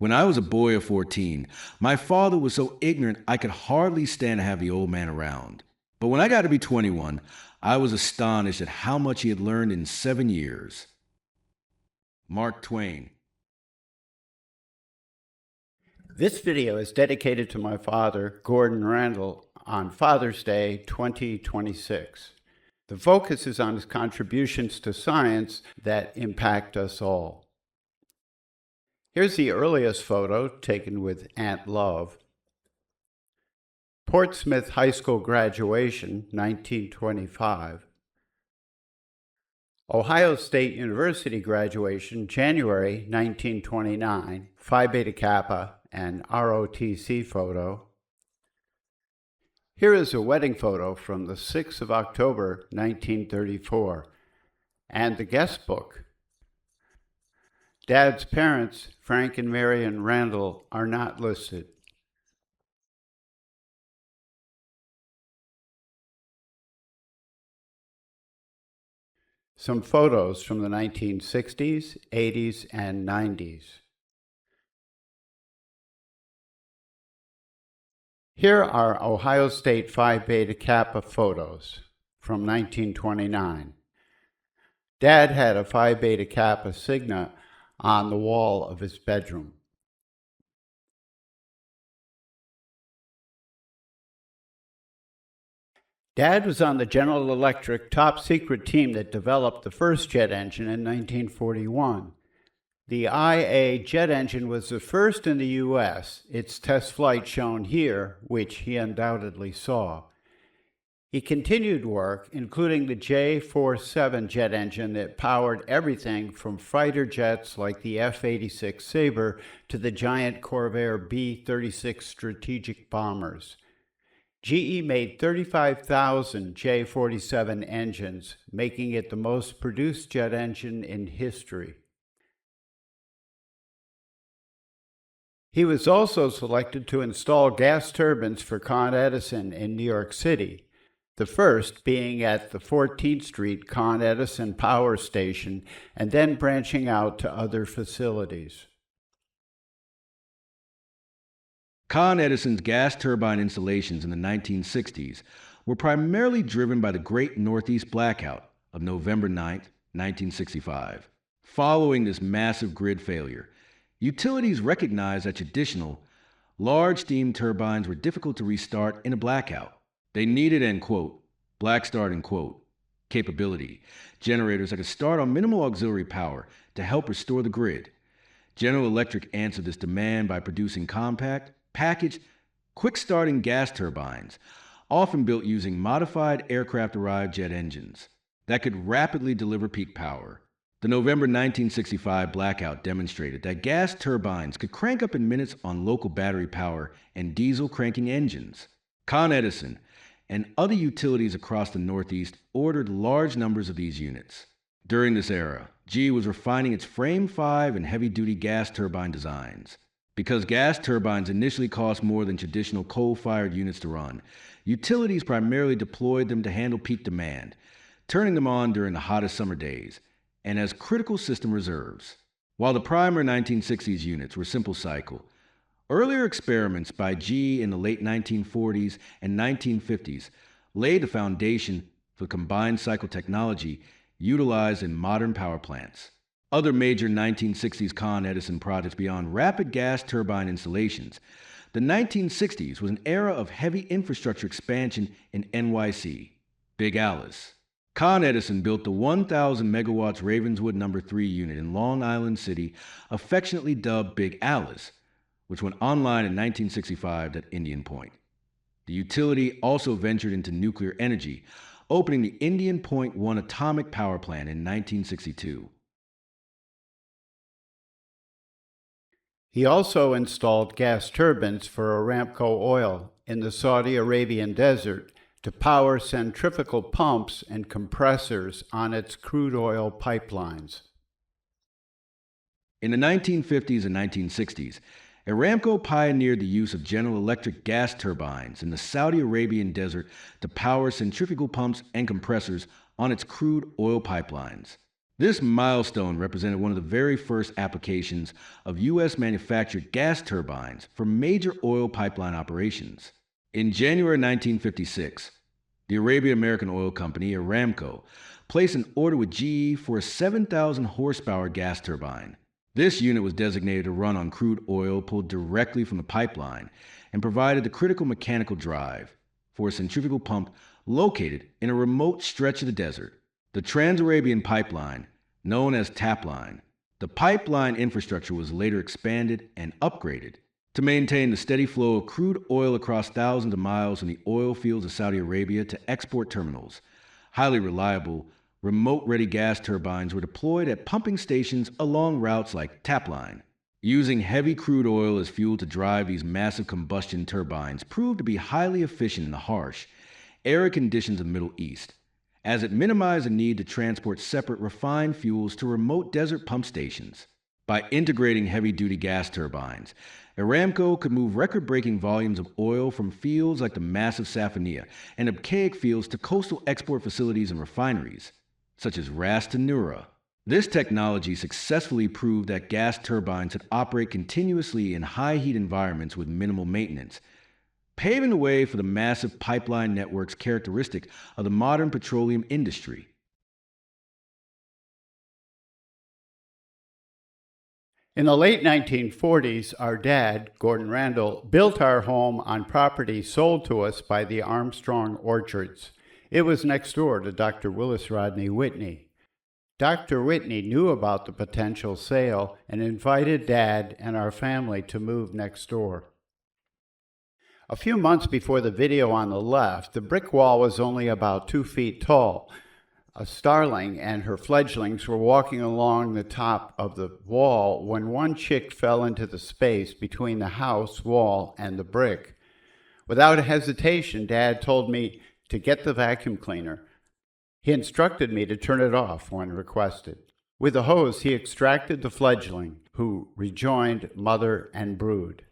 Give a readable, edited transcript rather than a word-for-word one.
When I was a boy of 14, my father was so ignorant I could hardly stand to have the old man around. But when I got to be 21, I was astonished at how much he had learned in 7 years. Mark Twain. This video is dedicated to my father, Gordon Randall, on Father's Day 2026. The focus is on his contributions to science that impact us all. Here's the earliest photo taken with Aunt Love. Portsmouth High School graduation, 1925. Ohio State University graduation, January 1929, Phi Beta Kappa and ROTC photo. Here is a wedding photo from the 6th of October, 1934, and the guest book. Dad's parents, Frank and Marion Randall, are not listed. Some photos from the 1960s, 80s, and 90s. Here are Ohio State Phi Beta Kappa photos from 1929. Dad had a Phi Beta Kappa signet on the wall of his bedroom. Dad was on the General Electric top secret team that developed the first jet engine in 1941. The IA jet engine was the first in the U.S., its test flight shown here, which he undoubtedly saw. He continued work, including the J-47 jet engine that powered everything from fighter jets like the F-86 Sabre to the giant Corvair B-36 strategic bombers. GE made 35,000 J-47 engines, making it the most produced jet engine in history. He was also selected to install gas turbines for Con Edison in New York City, the first being at the 14th Street Con Edison Power Station and then branching out to other facilities. Con Edison's gas turbine installations in the 1960s were primarily driven by the Great Northeast Blackout of November 9, 1965. Following this massive grid failure, utilities recognized that traditional, large steam turbines were difficult to restart in a blackout. They needed, end quote, black start, end quote, capability, generators that could start on minimal auxiliary power to help restore the grid. General Electric answered this demand by producing compact, packaged, quick-starting gas turbines, often built using modified aircraft-derived jet engines that could rapidly deliver peak power. The November 1965 blackout demonstrated that gas turbines could crank up in minutes on local battery power and diesel cranking engines. Con Edison and other utilities across the Northeast ordered large numbers of these units. During this era, GE was refining its Frame 5 and heavy-duty gas turbine designs. Because gas turbines initially cost more than traditional coal-fired units to run, utilities primarily deployed them to handle peak demand, turning them on during the hottest summer days, and as critical system reserves. While the primer 1960s units were simple cycle, earlier experiments by GE in the late 1940s and 1950s laid the foundation for combined cycle technology utilized in modern power plants. Other major 1960s Con Edison projects beyond rapid gas turbine installations, the 1960s was an era of heavy infrastructure expansion in NYC, Big Alice. Con Edison built the 1,000 megawatts Ravenswood No. 3 unit in Long Island City, affectionately dubbed Big Alice, which went online in 1965 at Indian Point. The utility also ventured into nuclear energy, opening the Indian Point 1 atomic power plant in 1962. He also installed gas turbines for ARAMCO Oil in the Saudi Arabian desert to power centrifugal pumps and compressors on its crude oil pipelines. In the 1950s and 1960s, ARAMCO pioneered the use of General Electric gas turbines in the Saudi Arabian desert to power centrifugal pumps and compressors on its crude oil pipelines. This milestone represented one of the very first applications of U.S. manufactured gas turbines for major oil pipeline operations. In January 1956, the Arabian American Oil Company, ARAMCO, placed an order with GE for a 7,000 horsepower gas turbine. This unit was designated to run on crude oil pulled directly from the pipeline and provided the critical mechanical drive for a centrifugal pump located in a remote stretch of the desert, the Trans-Arabian Pipeline, known as Tapline. The pipeline infrastructure was later expanded and upgraded to maintain the steady flow of crude oil across thousands of miles from the oil fields of Saudi Arabia to export terminals. Highly reliable, remote-ready gas turbines were deployed at pumping stations along routes like Tapline. Using heavy crude oil as fuel to drive these massive combustion turbines proved to be highly efficient in the harsh, arid conditions of the Middle East, as it minimized the need to transport separate refined fuels to remote desert pump stations. By integrating heavy-duty gas turbines, Aramco could move record-breaking volumes of oil from fields like the massive Safaniya and archaic fields to coastal export facilities and refineries, such as Ras Tanura. This technology successfully proved that gas turbines could operate continuously in high-heat environments with minimal maintenance, paving the way for the massive pipeline networks characteristic of the modern petroleum industry. In the late 1940s, our dad, Gordon Randall, built our home on property sold to us by the Armstrong Orchards. It was next door to Dr. Willis Rodney Whitney. Dr. Whitney knew about the potential sale and invited Dad and our family to move next door. A few months before the video on the left, the brick wall was only about 2 feet tall. A starling and her fledglings were walking along the top of the wall when one chick fell into the space between the house wall and the brick. Without hesitation, Dad told me to get the vacuum cleaner. He instructed me to turn it off when requested. With a hose, he extracted the fledgling, who rejoined mother and brood.